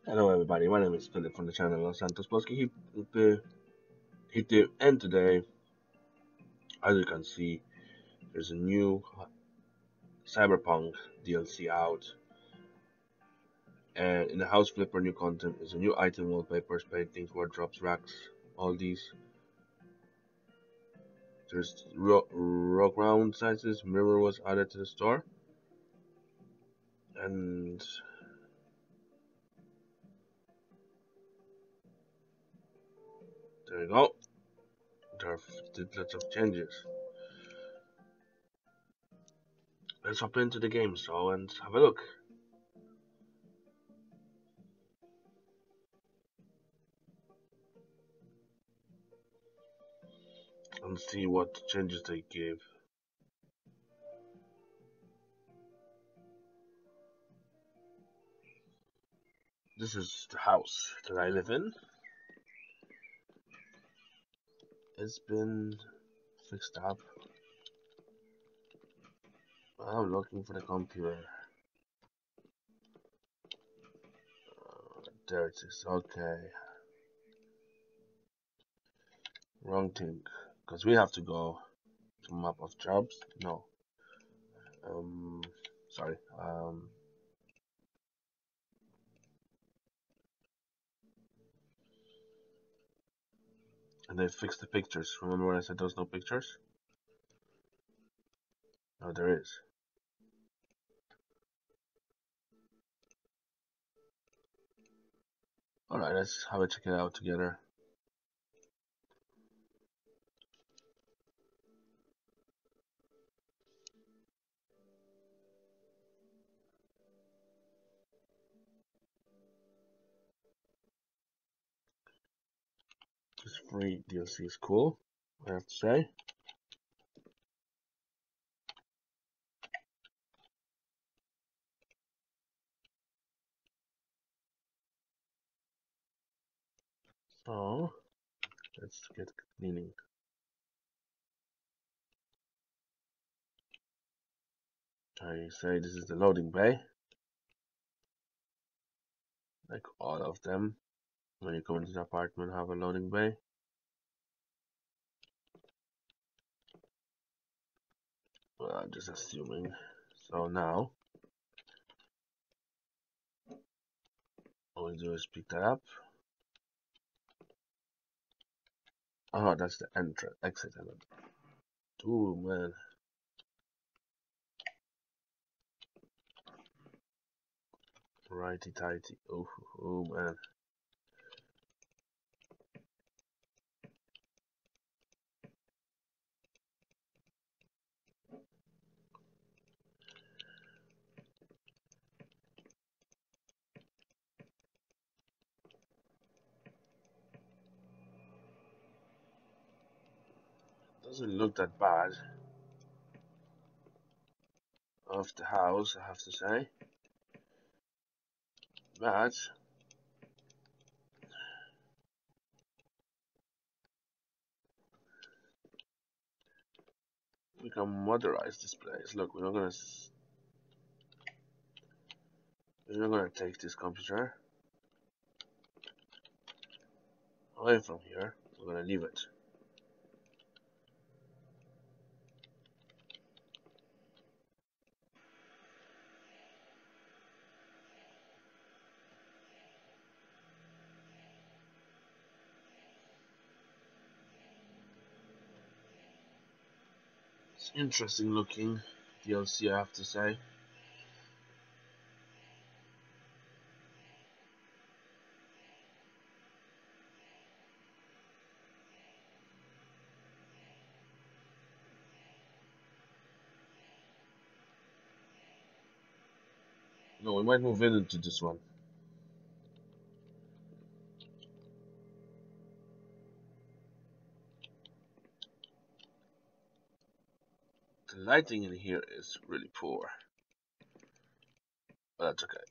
Hello everybody, my name is Philip from the channel Los Santos Bosque Hitu, and today, as you can see, there's a new cyberpunk DLC out, and in the house flipper new content is a new item, wallpapers, paintings, wardrobes, racks, all these. There's rock round sizes, mirror was added to the store, and there you go. There are lots of changes. Let's hop into the game and have a look. And see what changes they give. This is the house that I live in. It's been fixed up. I'm looking for the computer. There it is. Okay. Wrong thing. Because we have to go to map of jobs. No. Sorry. And they fixed the pictures. Remember when I said there's no pictures? No, there is. Alright, let's have a check it out together. This free DLC is cool, I have to say. So, let's get cleaning. I say this is the loading bay. Like all of them. When you come into the apartment, have a loading bay. Well, I'm just assuming. So now, all we do is pick that up. Oh, that's the entrance, exit element. Ooh, man. Righty tighty. Oh, man. Doesn't look that bad. Of the house, I have to say. But we can moderize this place. Look, we're not gonna take this computer away from here. We're gonna leave it. It's interesting looking DLC, I have to say. No, we might move into this one. The lighting in here is really poor. But that's okay.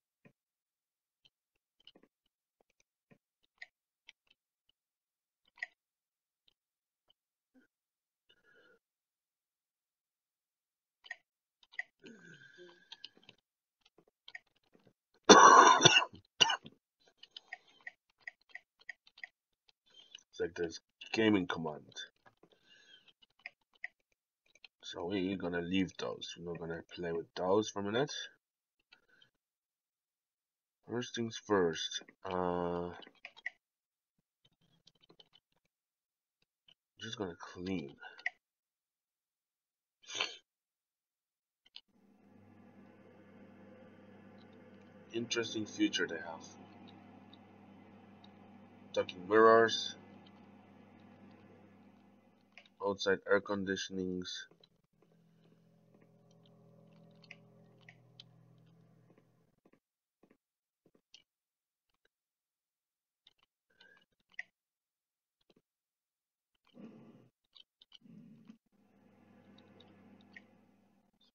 It's like this gaming command. So we're gonna leave those. We're not gonna play with those for a minute. First things first. Just gonna clean. Interesting feature they have. Talking mirrors, outside air conditionings.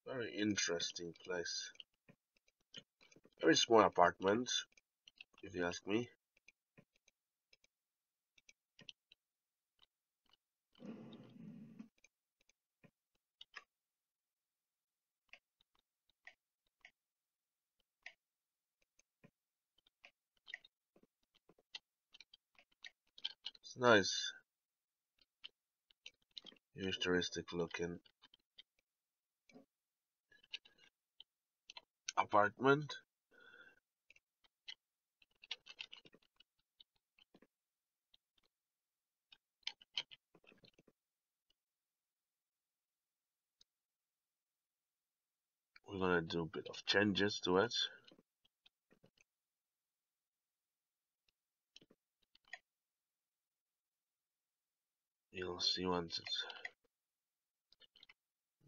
Very interesting place. Very small apartment, if you ask me. It's nice, futuristic looking apartment. We're gonna do a bit of changes to it. You'll see once it's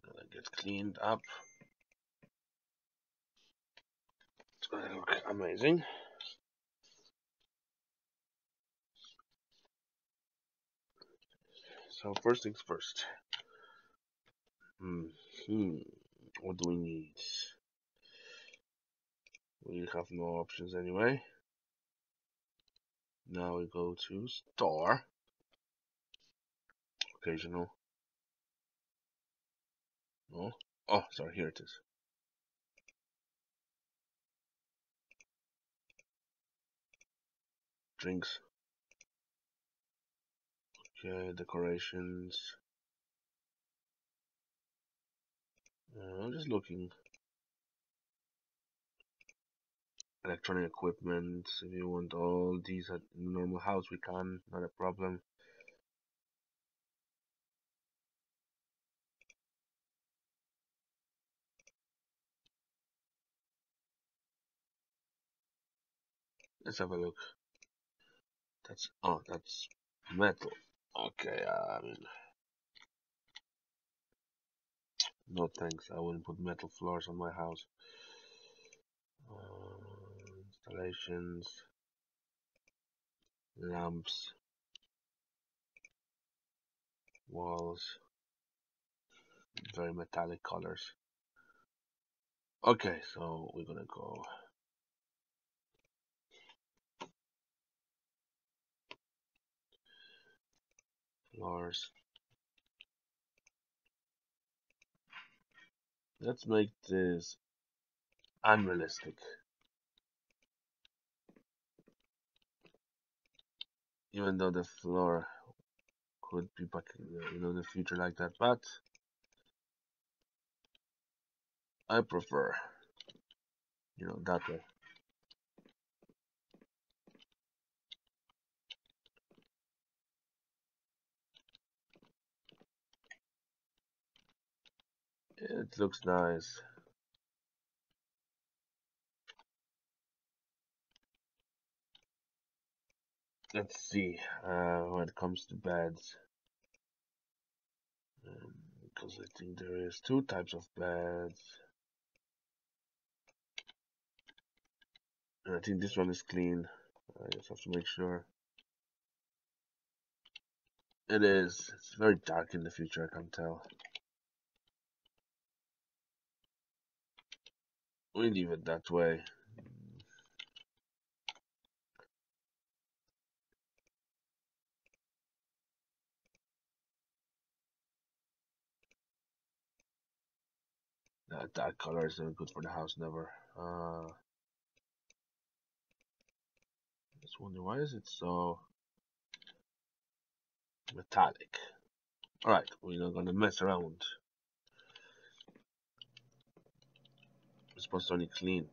gonna get cleaned up. It's gonna look amazing. So first things first. What do we need? We have no options anyway. Now we go to store. Occasional. No. Oh, sorry. Here it is. Drinks. Okay, decorations. I'm just looking. Electronic equipment. If you want all these at normal house, we can. Not a problem. Let's have a look. That's metal. Okay, I mean, no thanks. I wouldn't put metal floors on my house. Installations, lamps, walls, very metallic colors. Okay, so we're gonna go floors. Let's make this unrealistic. Even though the floor could be back in the future like that, but I prefer that way. It looks nice. Let's see when it comes to beds, because I think there is two types of beds. And I think this one is clean. I just have to make sure. It is. It's very dark in the future, I can tell. We leave it that way. That color is not good for the house, never. Just wonder why is it so Metallic. Alright, we're not gonna mess around. We're supposed to only clean.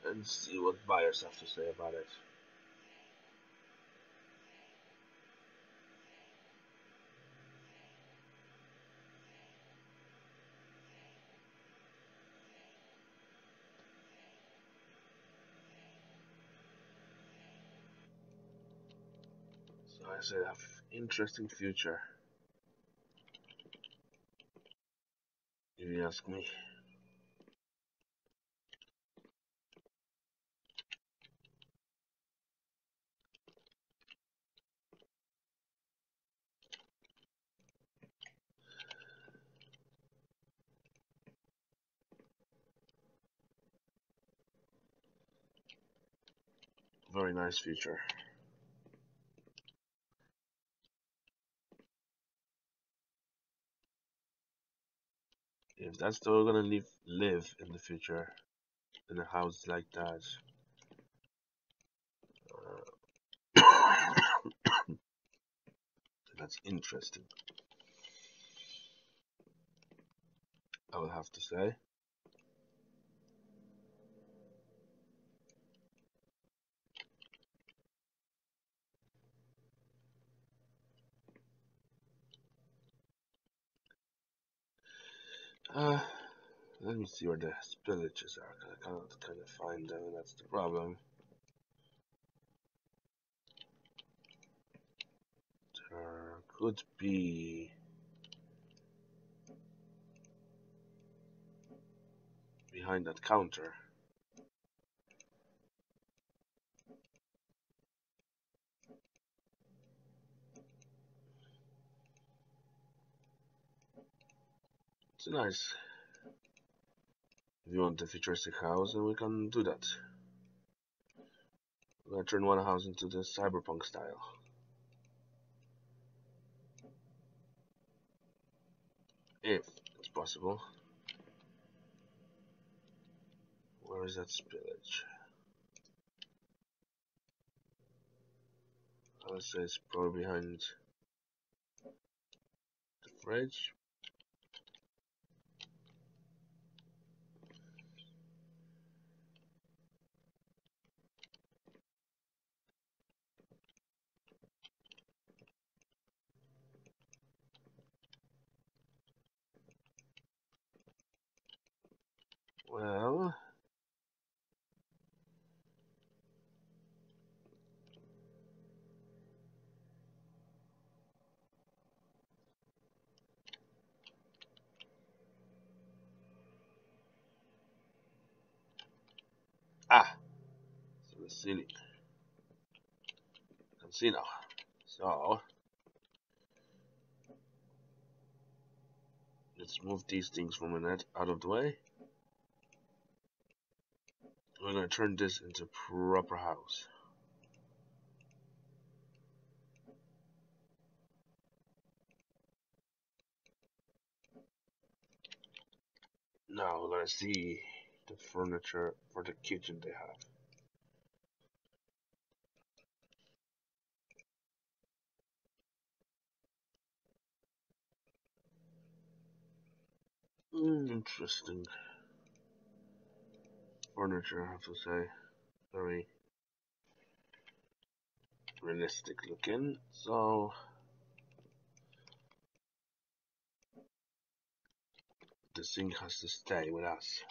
And see what buyers have to say about it. So I say have interesting future, if you ask me. Very nice future. If that's the way we're gonna live in the future, in a house like that, that's interesting, I will have to say. Uh, Let me see where the spillages are. I cannot kind of find them, and that's the problem. There could be behind that counter. It's nice. If you want a futuristic house, then we can do that. We're gonna turn one house into the cyberpunk style. If it's possible. Where is that spillage? I would say it's probably behind the fridge. Well, ah, so the ceiling. You can see now. So, let's move these things from a net out of the way. We're gonna turn this into a proper house. Now we're gonna see the furniture for the kitchen they have. Interesting furniture, I have to say. Very realistic looking. So, the sink has to stay with us.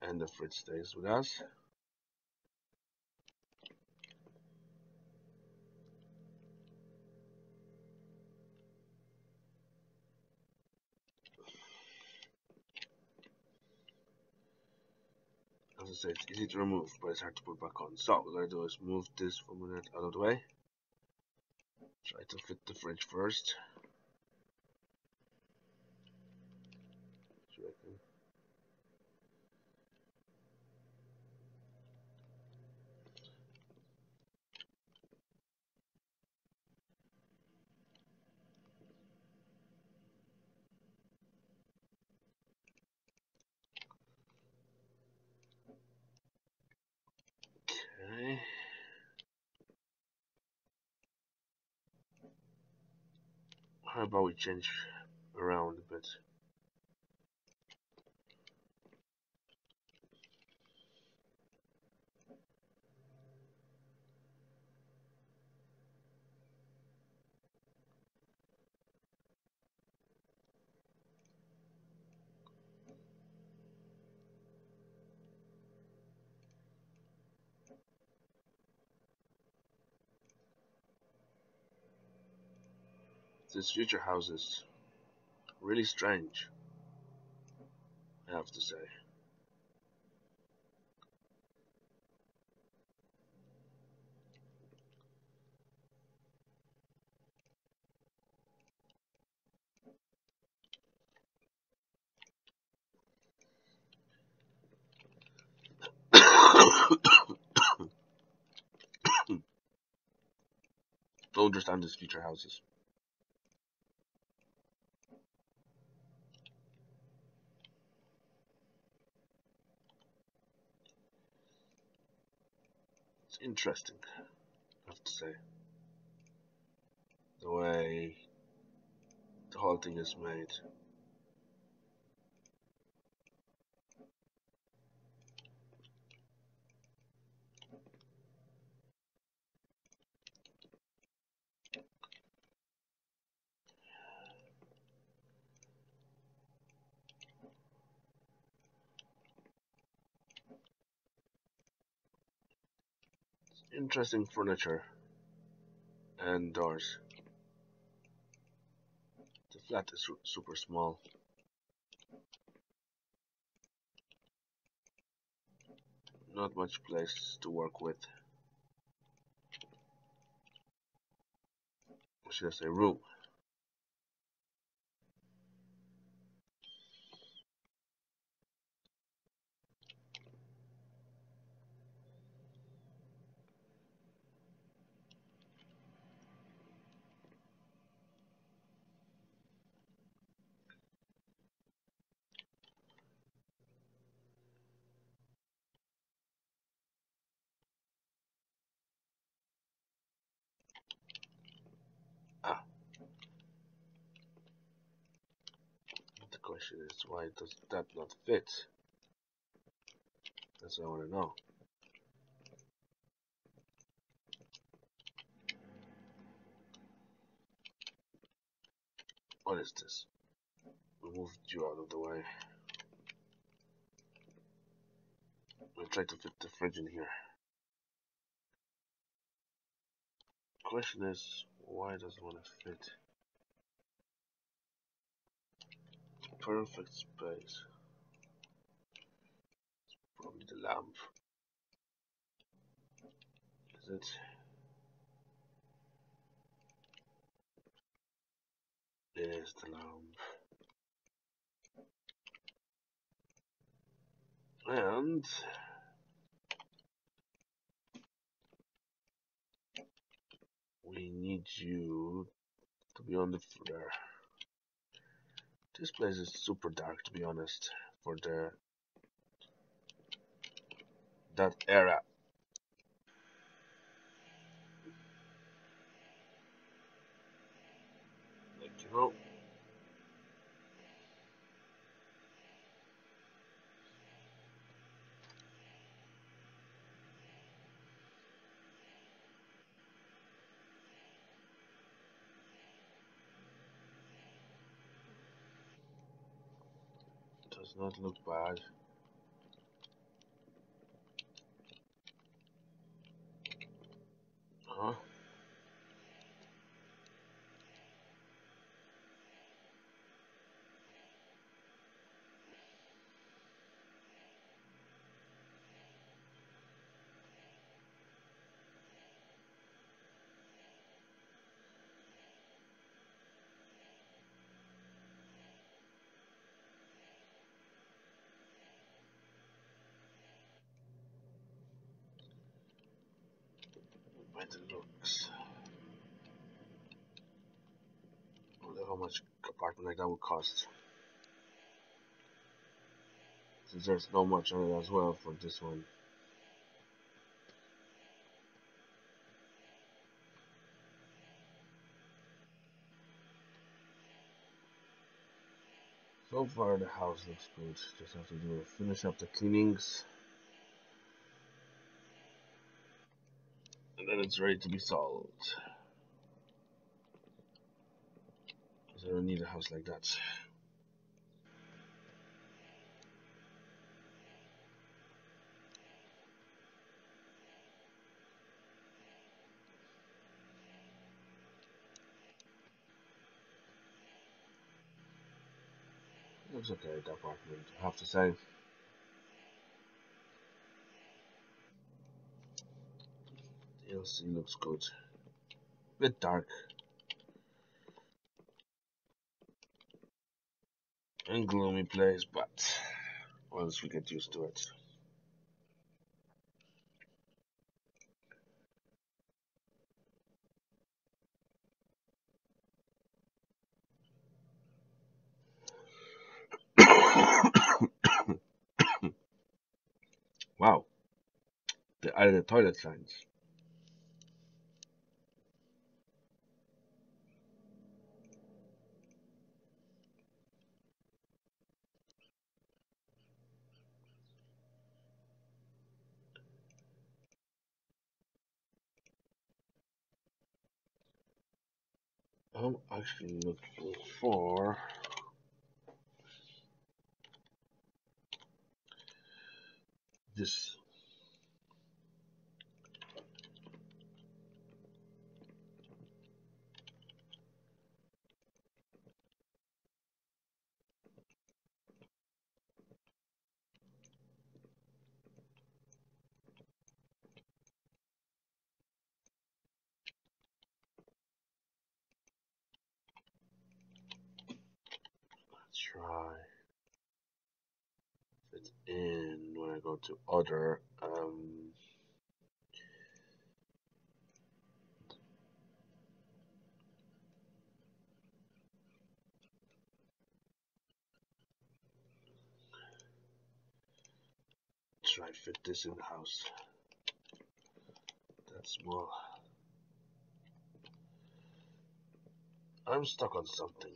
And the fridge stays with us. As I say, it's easy to remove, but it's hard to put back on. So, what we're gonna do is move this for a minute out of the way. Try to fit the fridge first. How about we change around a bit? This future house is really strange, I have to say. Don't understand these future houses. It's interesting, I have to say. The way the whole thing is made. Interesting furniture and doors. The flat is super small. Not much place to work with. Or should I say room? Ah, the question is why does that not fit? That's what I want to know. What is this? We moved you out of the way. We'll try to fit the fridge in here. Question is, why does it want to fit? Perfect space. Probably the lamp. Is it? It is the lamp. And we need you to be on the there. This place is super dark, to be honest, for that era. Like does not look bad. Huh? By the looks. I wonder how much apartment like that would cost. Since there's not much on it as well for this one. So far, the house looks good. Just have to do finish up the cleanings, and then it's ready to be sold. Because I don't need a house like that. Looks okay, the apartment. I have to say, the LC looks good. Bit dark and gloomy place, but once we get used to it. Wow, they added the toilet signs. I'm actually looking for this. Let's try it in when I go to other. Try fit this in the house. That's small. I'm stuck on something.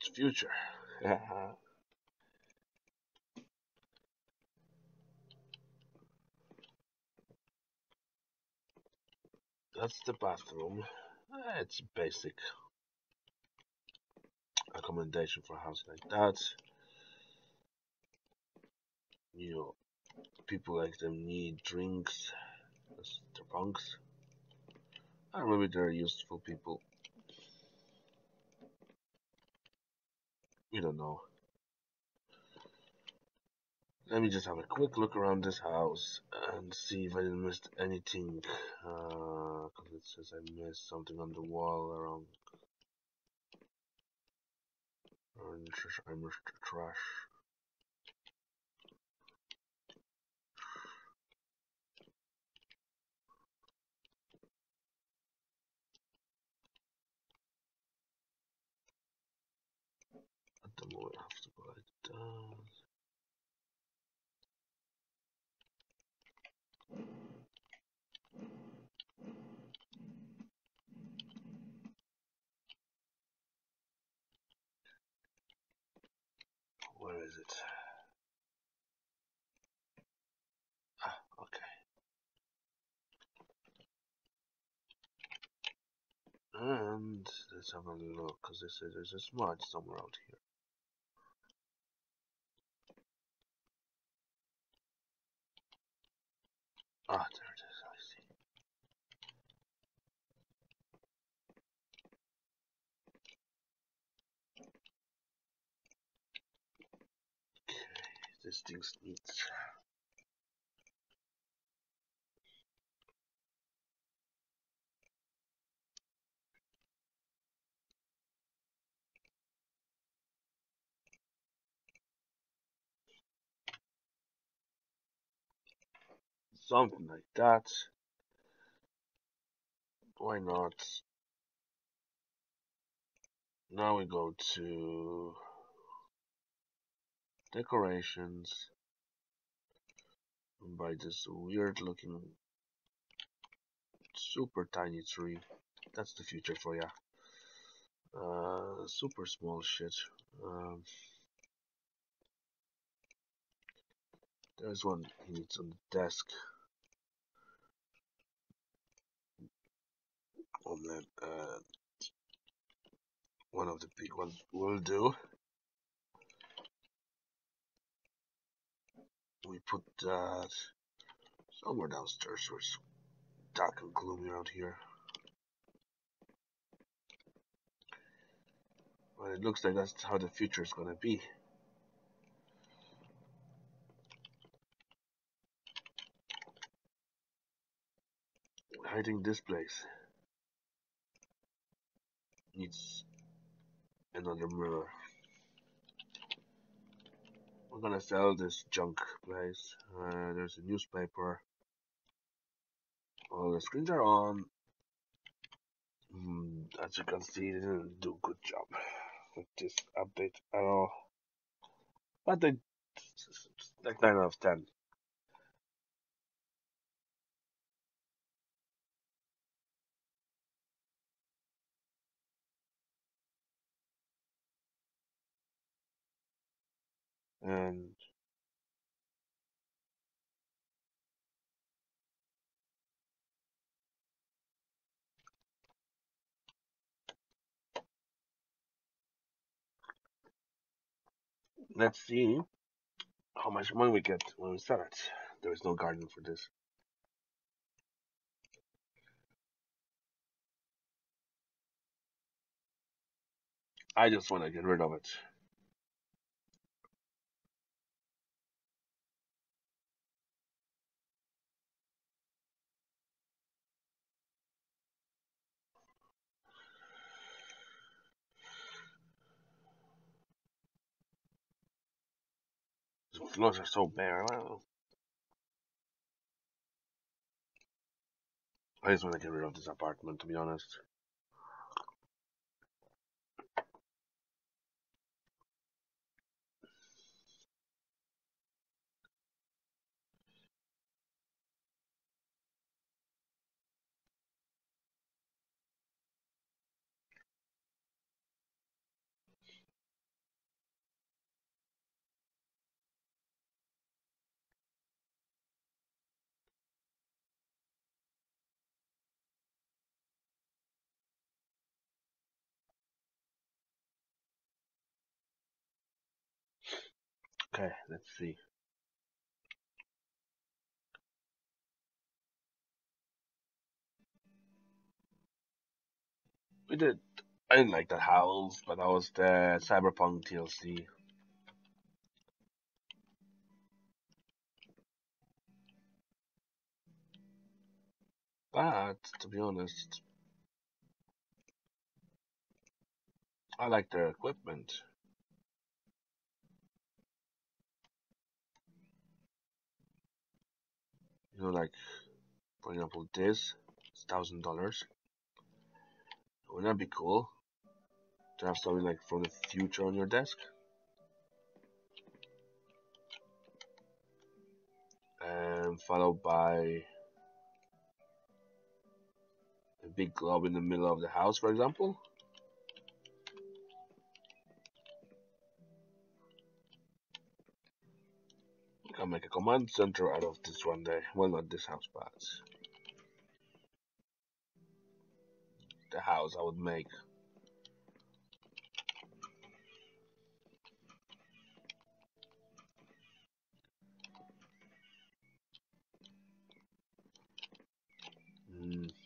It's future. That's the bathroom. It's basic accommodation for a house like that. You know, people like them need drinks. They're punks. Or maybe they're useful people. We don't know. Let me just have a quick look around this house and see if I missed anything. Because it says I missed something on the wall around. I missed the trash. At the moment, I have to go like that. Where is it? Ah, okay. And let's have a look, because they say there's a smudge somewhere out here. Ah, there it is, I see. Okay, this thing needs. something like that. Why not? Now we go to decorations and buy this weird looking super tiny tree. That's the future for ya. Super small shit. Um, there's one he needs on the desk. Oh man, one of the big ones will do. We put that somewhere downstairs where it's dark and gloomy around here. But it looks like that's how the future is gonna be. Hiding this place needs another mirror. We're gonna sell this junk place. There's a newspaper. All the screens are on. As you can see, they didn't do a good job with this update at all. But they like 9 out of 10. And let's see how much money we get when we sell it. There is no garden for this. I just want to get rid of it. The floors are so bare. Well, I just want to get rid of this apartment, to be honest. Okay, let's see. We did. I didn't like that house, but that was the cyberpunk TLC. But to be honest, I like their equipment. Like for example, this is $1,000. Wouldn't that be cool to have something like from the future on your desk? And followed by a big globe in the middle of the house, for example. We can make a command center out of this one day. Well, not this house, but the house I would make.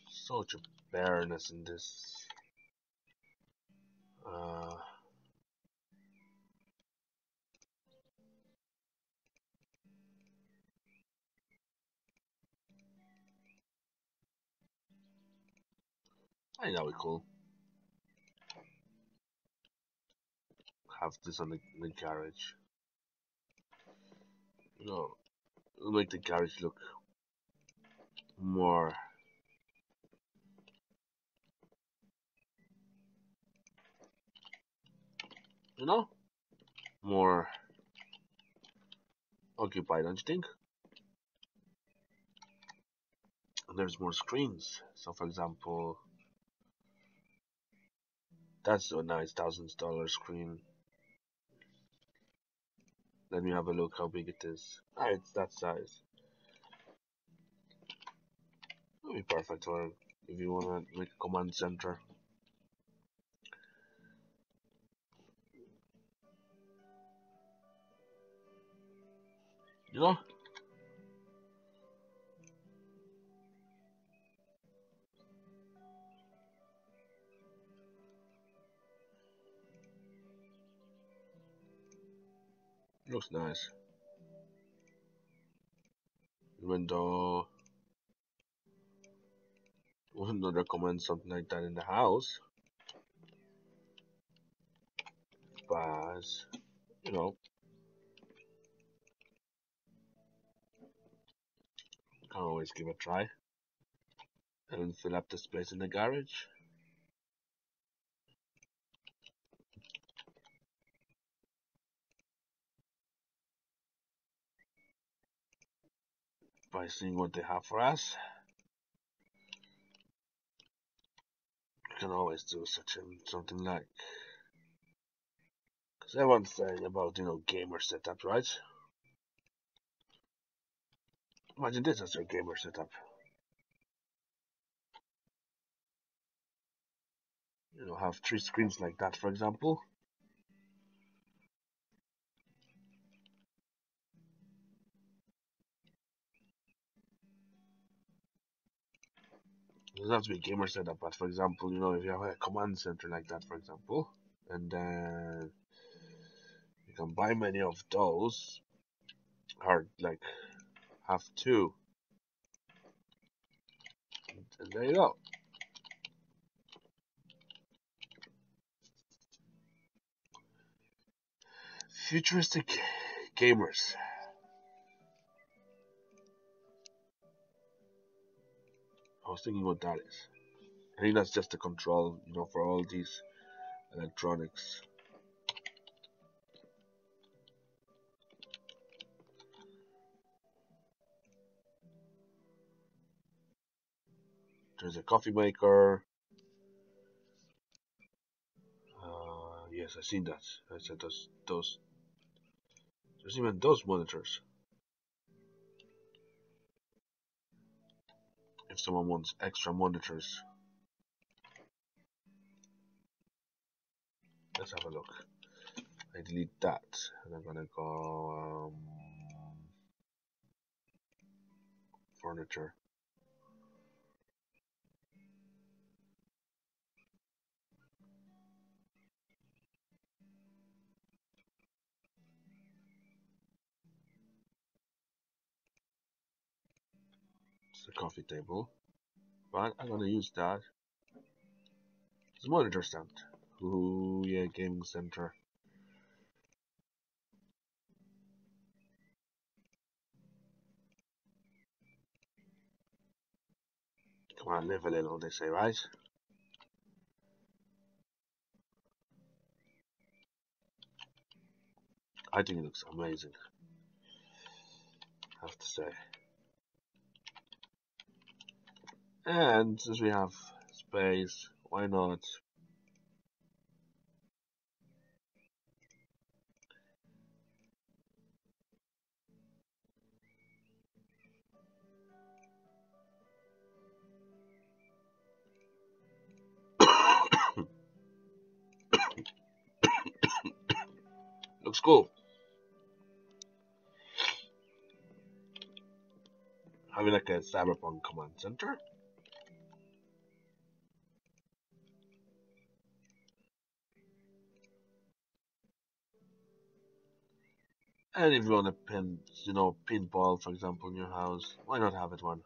Such a bareness in this. Uh, I know we could have this on the garage. You know, it'll make the garage look more, you know, more occupied, don't you think? There's more screens. So, for example, that's a nice $1,000 screen. Let me have a look how big it is. Ah, it's that size. It'll be perfect for if you want to make a command center. You know? Looks nice. Even wouldn't recommend something like that in the house, but you know, can always give it a try and fill up the space in the garage by seeing what they have for us. You can always do something like, because everyone's saying about gamer setup, right? Imagine this as your gamer setup. Have three screens like that, for example. It doesn't have to be a gamer setup, but for example, if you have a command center like that, for example, and then you can buy many of those, or like have two, and there you go. Futuristic gamers. I was thinking what that is. I think that's just the control, for all these electronics. There's a coffee maker. Yes, I've seen that. I said those. There's even those monitors. If someone wants extra monitors, let's have a look. I delete that, and I'm gonna go furniture. It's the coffee table, but I'm gonna use that. It's a monitor stand. Ooh, yeah, gaming center. Come on, live a little, they say, right? I think it looks amazing, I have to say. And since we have space, why not? Looks cool. Having like a cyberpunk command center. And if you want to pinball, for example, in your house, why not have it one?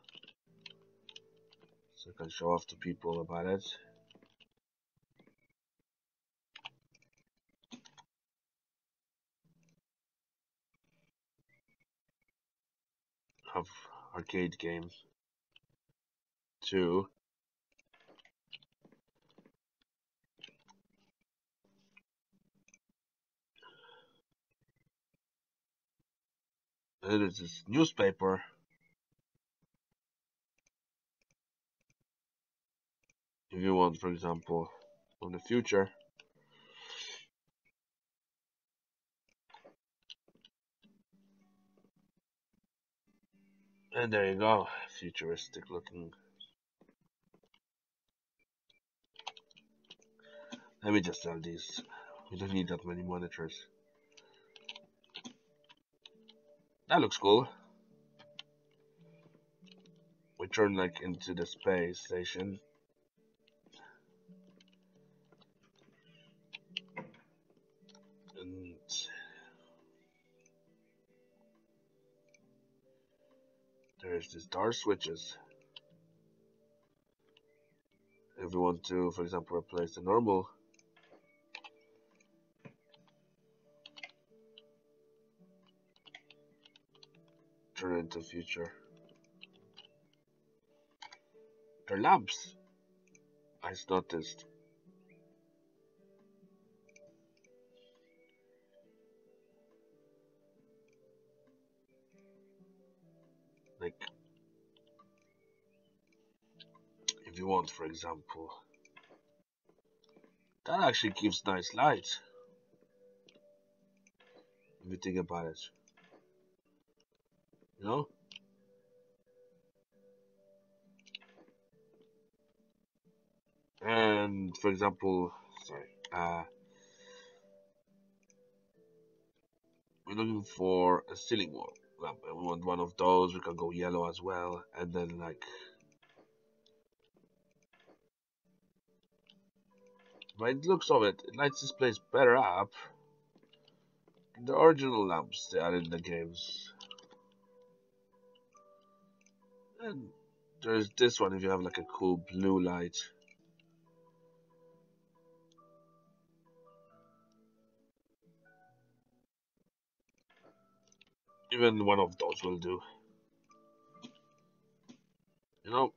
So you can show off to people about it. Have arcade games. to, and it's this newspaper. If you want, for example, on the future, and there you go, futuristic looking. Let me just sell these. We don't need that many monitors. That looks cool. We turn like into the space station. And there's these door switches. If we want to, for example, replace the normal, turn it into future. They're lamps. I just noticed. Like, if you want, for example, that actually gives nice light. If you think about it, you know. And for example, sorry, we're looking for a ceiling wall lamp, and we want one of those. We can go yellow as well, and then like, by the looks of it, it lights this place better up than the original lamps they added in the games. And there's this one if you have like a cool blue light. Even one of those will do. You know,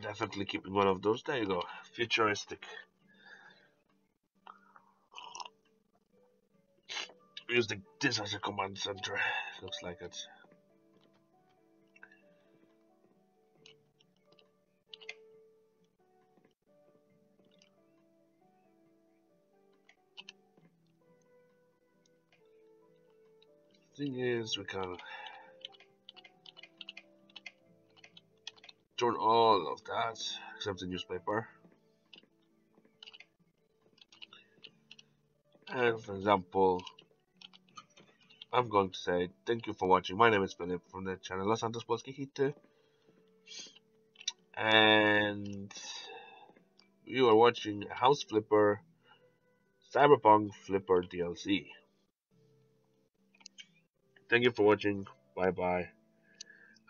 definitely keeping one of those. There you go. Futuristic. Use this as a command center. Looks like it. Thing is, we can turn all of that except the newspaper. And for example, I'm going to say thank you for watching. My name is Philip from the channel Los Santos Polski Hit, and you are watching House Flipper Cyberpunk Flipper DLC. Thank you for watching. Bye bye.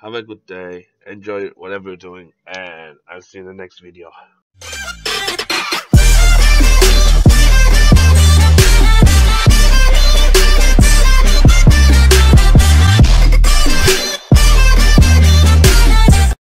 Have a good day. Enjoy whatever you're doing, and I'll see you in the next video.